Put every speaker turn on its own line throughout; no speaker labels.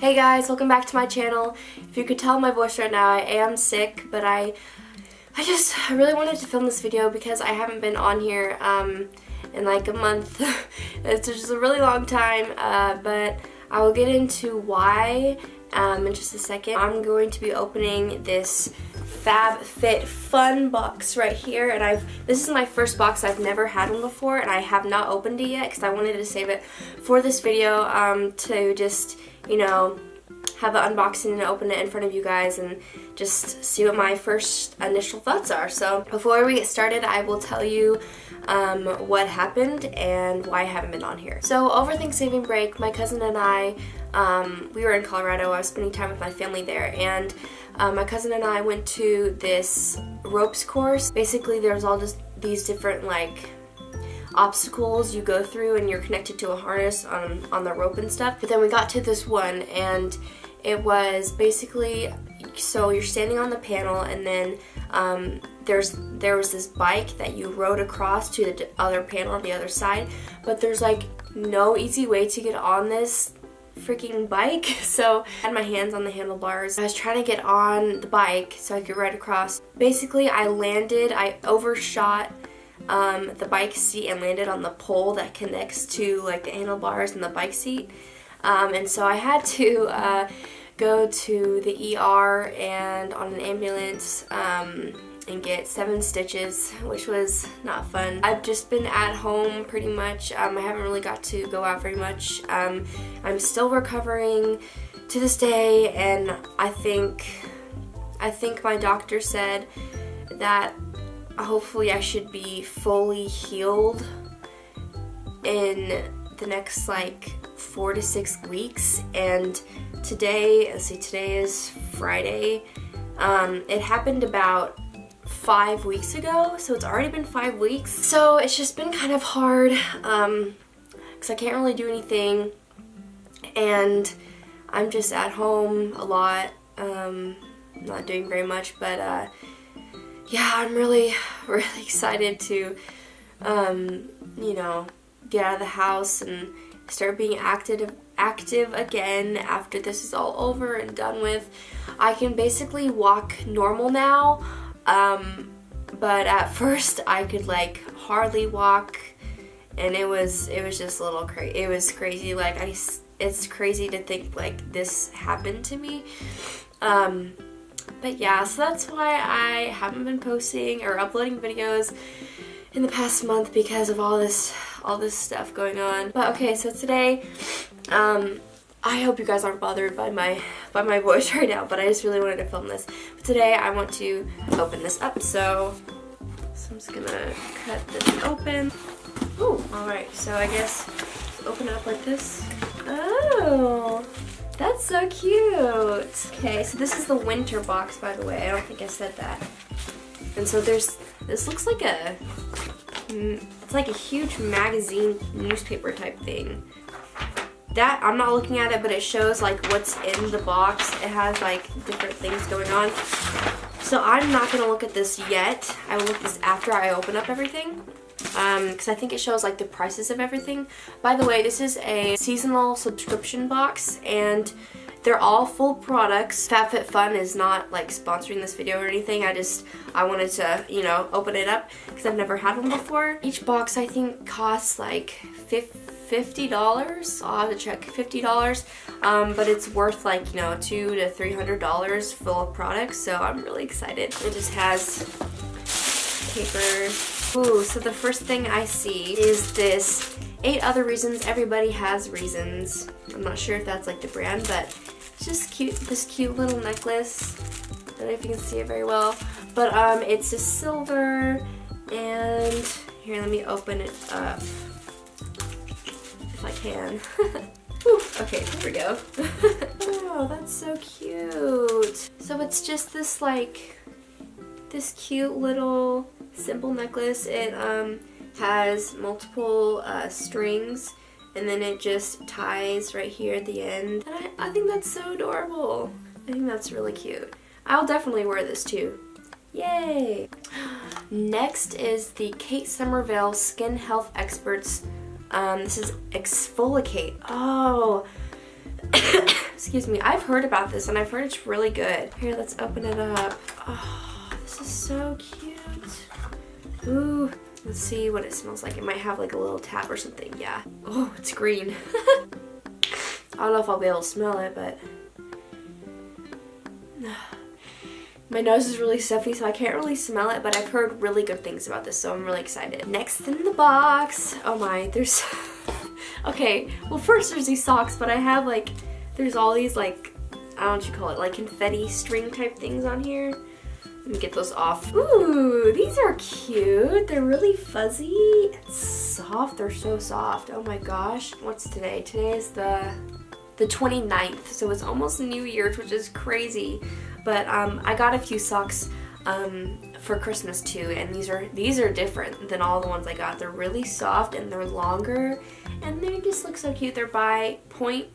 Hey guys, welcome back to my channel. If you could tell my voice right now, I am sick, but I really wanted to film this video because I haven't been on here in like a month. It's just a really long time, but I will get into why in just a second. I'm going to be opening this FabFitFun box right here, and this is my first box. I've never had one before, and I have not opened it yet because I wanted to save it for this video to just, you know, have an unboxing and open it in front of you guys and just see what my first initial thoughts are. So before we get started, I will tell you what happened and why I haven't been on here. So over Thanksgiving break, my cousin and I, we were in Colorado. I was spending time with my family there, and my cousin and I went to this ropes course. Basically, there's all just these different like obstacles you go through, and you're connected to a harness on the rope and stuff. But then we got to this one, and it was basically, so you're standing on the panel, and then there was this bike that you rode across to the other panel on the other side, but there's like no easy way to get on this freaking bike. So I had my hands on the handlebars. I was trying to get on the bike so I could ride across. Basically, I overshot the bike seat and landed on the pole that connects to like the handlebars and the bike seat, and so I had to go to the ER and on an ambulance and get 7 stitches, which was not fun. I've just been at home pretty much. I haven't really got to go out very much. I'm still recovering to this day, and I think my doctor said that hopefully I should be fully healed in the next like 4 to 6 weeks. And today is Friday. It happened about 5 weeks ago, so it's already been 5 weeks. So it's just been kind of hard because I can't really do anything, and I'm just at home a lot, not doing very much, but yeah, I'm really excited to, you know, get out of the house and start being active again after this is all over and done with. I can basically walk normal now, but at first I could like hardly walk, and it was just a little crazy. It was crazy. Like it's crazy to think like this happened to me. But yeah, so that's why I haven't been posting or uploading videos in the past month, because of all this stuff going on. But okay, so today, I hope you guys aren't bothered by my voice right now, but I just really wanted to film this. But today I want to open this up, so I'm just gonna cut this open. Ooh, alright, so I guess open it up like this. Oh, that's so cute. Okay, so this is the winter box, by the way. I don't think I said that. And so this looks like it's like a huge magazine newspaper type thing. That, I'm not looking at it, but it shows like what's in the box. It has like different things going on. So I'm not gonna look at this yet. I will look at this after I open up everything, because I think it shows like the prices of everything. By the way, this is a seasonal subscription box, and they're all full products. FabFitFun is not like sponsoring this video or anything. I wanted to, you know, open it up because I've never had one before. Each box I think costs like $50. I'll have to check, $50. But it's worth like, you know, $200 to $300 full of products. So I'm really excited. It just has paper. Ooh, so the first thing I see is this 8 Other Reasons Everybody Has Reasons. I'm not sure if that's like the brand, but it's just cute. This cute little necklace. I don't know if you can see it very well, but it's a silver, and here, let me open it up if I can. Whew, okay, here we go. Oh, that's so cute. So it's just this like this cute little simple necklace. It has multiple strings, and then it just ties right here at the end. And I think that's so adorable. I think that's really cute. I'll definitely wear this too. Yay! Next is the Kate Somerville Skin Health Experts. This is Exfoliate. Oh, Excuse me. I've heard about this and I've heard it's really good. Here, let's open it up. Oh, this is so cute. Ooh. Let's see what it smells like. It might have like a little tap or something. Yeah. Oh, it's green. I don't know if I'll be able to smell it, but my nose is really stuffy, so I can't really smell it, but I've heard really good things about this, so I'm really excited. Next in the box, oh my, there's, okay, well first there's these socks, but I have like, there's all these like, I don't know what you call it, like confetti string type things on here. Let me get those off. Ooh, these are cute. They're really fuzzy and soft. They're so soft. Oh my gosh. What's today? Today is the 29th, so it's almost New Year's, which is crazy. But I got a few socks for Christmas too, and these are different than all the ones I got. They're really soft and they're longer, and they just look so cute. They're by Pointe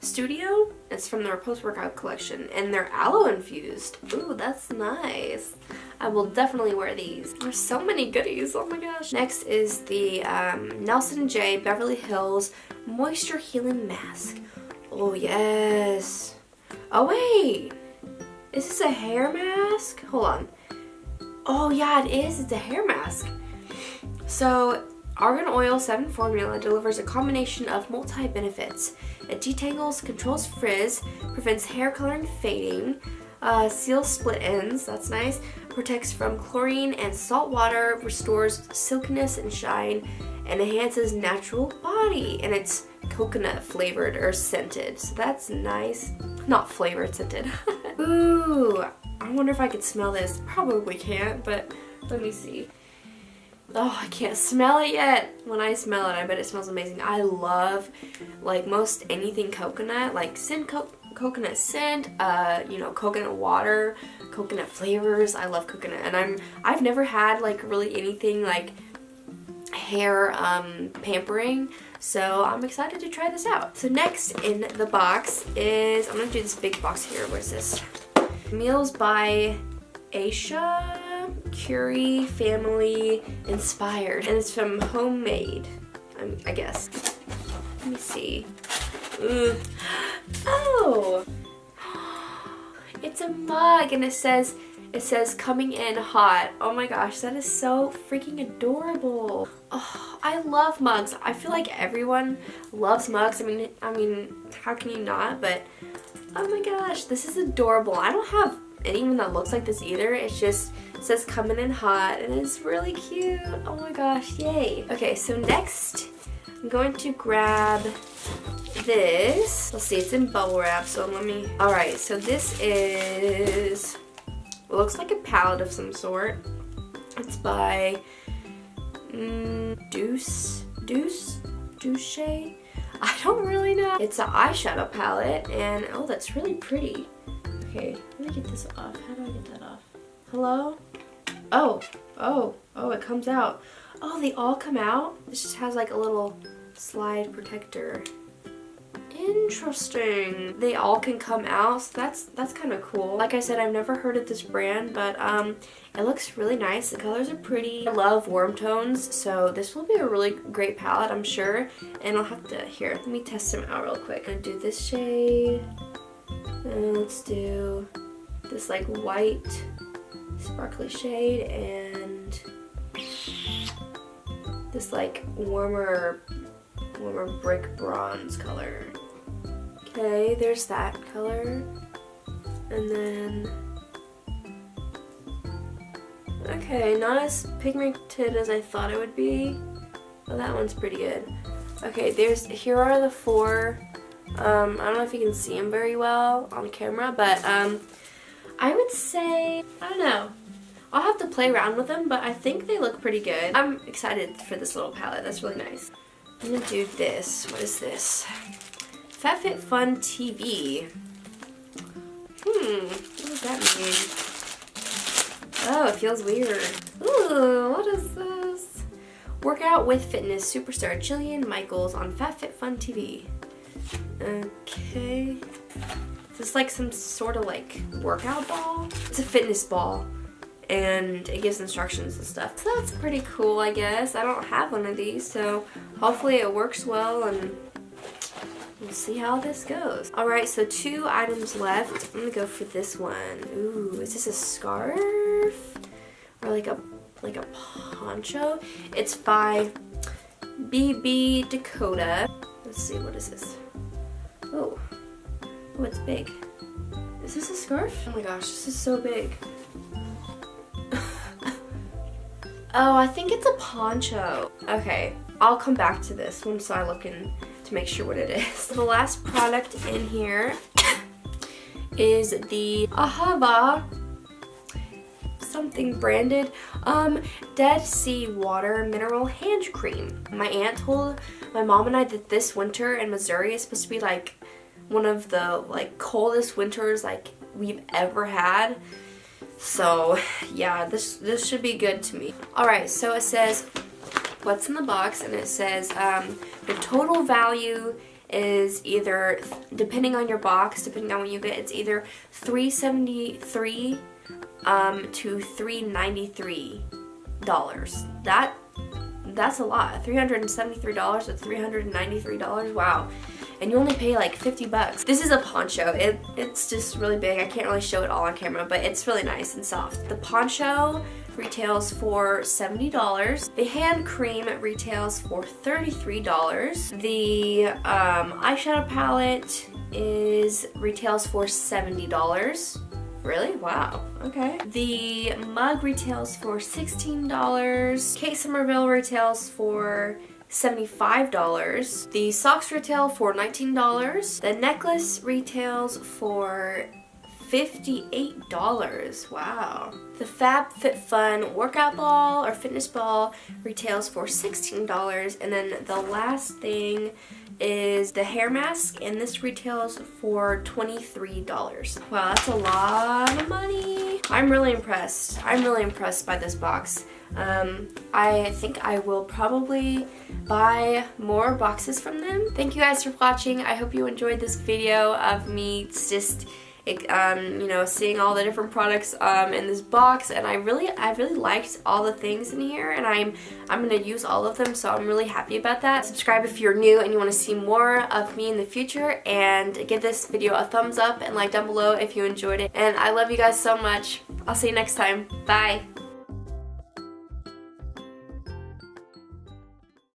Studio. It's from their post-workout collection, and they're aloe infused. Ooh, that's nice. I will definitely wear these. There's so many goodies. Oh my gosh. Next is the Nelson J Beverly Hills Moisture Healing Mask. Oh yes. Oh wait. Is this a hair mask? Hold on. Oh yeah, it is. It's a hair mask. So Argan Oil 7 formula delivers a combination of multi-benefits. It detangles, controls frizz, prevents hair color and fading, seals split ends, that's nice, protects from chlorine and salt water, restores silkiness and shine, and enhances natural body. And it's coconut flavored or scented, so that's nice. Not flavored, scented. Ooh, I wonder if I could smell this. Probably can't, but let me see. Oh, I can't smell it yet. When I smell it, I bet it smells amazing. I love, like, most anything coconut, like coconut scent, you know, coconut water, coconut flavors. I love coconut, and I've never had, like, really anything, like, hair pampering, so I'm excited to try this out. So next in the box is, I'm gonna do this big box here. Where's this? Meals by Aisha Curie Family Inspired, and it's from Homemade, I guess. Let me see. Oh, it's a mug, and it says coming in hot. Oh my gosh, that is so freaking adorable. Oh, I love mugs. I feel like everyone loves mugs. I mean, how can you not? But oh my gosh, this is adorable. I don't have anyone that looks like this either. It's just, it says coming in hot, and it's really cute. Oh my gosh, yay. Okay, so next I'm going to grab this. Let's see, it's in bubble wrap, so let me, alright, so this is, it looks like a palette of some sort. It's by Douce. I don't really know. It's an eyeshadow palette, and oh, that's really pretty. Okay, let me get this off. How do I get that off? Hello? Oh, it comes out. Oh, they all come out? This just has like a little slide protector. Interesting. They all can come out, so that's kind of cool. Like I said, I've never heard of this brand, but it looks really nice. The colors are pretty. I love warm tones, so this will be a really great palette, I'm sure. And I'll have to, here, let me test them out real quick. I'm gonna do this shade. And let's do this like white sparkly shade and this like warmer brick bronze color. Okay, there's that color. And then, okay, not as pigmented as I thought it would be. Well, that one's pretty good. Okay, here are the four. I don't know if you can see them very well on camera, but I would say, I don't know. I'll have to play around with them, but I think they look pretty good. I'm excited for this little palette. That's really nice. I'm gonna do this. What is this? FabFitFun TV. What does that mean? Oh, it feels weird. Ooh, what is this? Workout with fitness superstar Jillian Michaels on FabFitFun TV. Okay. Is this like some sort of like workout ball? It's a fitness ball, and it gives instructions and stuff. So that's pretty cool, I guess. I don't have one of these, so hopefully it works well and we'll see how this goes. Alright, so 2 items left. I'm gonna go for this one. Ooh, is this a scarf? Or like a poncho? It's by BB Dakota. Let's see, what is this? Oh, it's big. Is this a scarf? Oh my gosh, this is so big. Oh, I think it's a poncho. Okay, I'll come back to this once I look in to make sure what it is. The last product in here is the Ahava something branded Dead Sea Water Mineral Hand Cream. My aunt told my mom and I that this winter in Missouri is supposed to be like one of the like coldest winters like we've ever had. So yeah, this should be good to me. Alright, so it says what's in the box, and it says the total value is either, depending on your box, depending on what you get, it's either $373 to $393. That's a lot. $373 to $393. Wow. And you only pay like 50 bucks. This is a poncho. It's just really big. I can't really show it all on camera, but it's really nice and soft. The poncho retails for $70. The hand cream retails for $33. The eyeshadow palette retails for $70. Really? Wow. Okay. The mug retails for $16. Kate Somerville retails for $75. The socks retail for $19. The necklace retails for $58. Wow. The FabFitFun workout ball or fitness ball retails for $16. And then the last thing is the hair mask, and this retails for $23. Wow, that's a lot of money. I'm really impressed. I'm really impressed by this box. I think I will probably buy more boxes from them. Thank you guys for watching. I hope you enjoyed this video of me just you know, seeing all the different products in this box, and I really liked all the things in here, and I'm gonna use all of them, so I'm really happy about that. Subscribe if you're new and you want to see more of me in the future, and give this video a thumbs up and like down below if you enjoyed it. And I love you guys so much. I'll see you next time. Bye.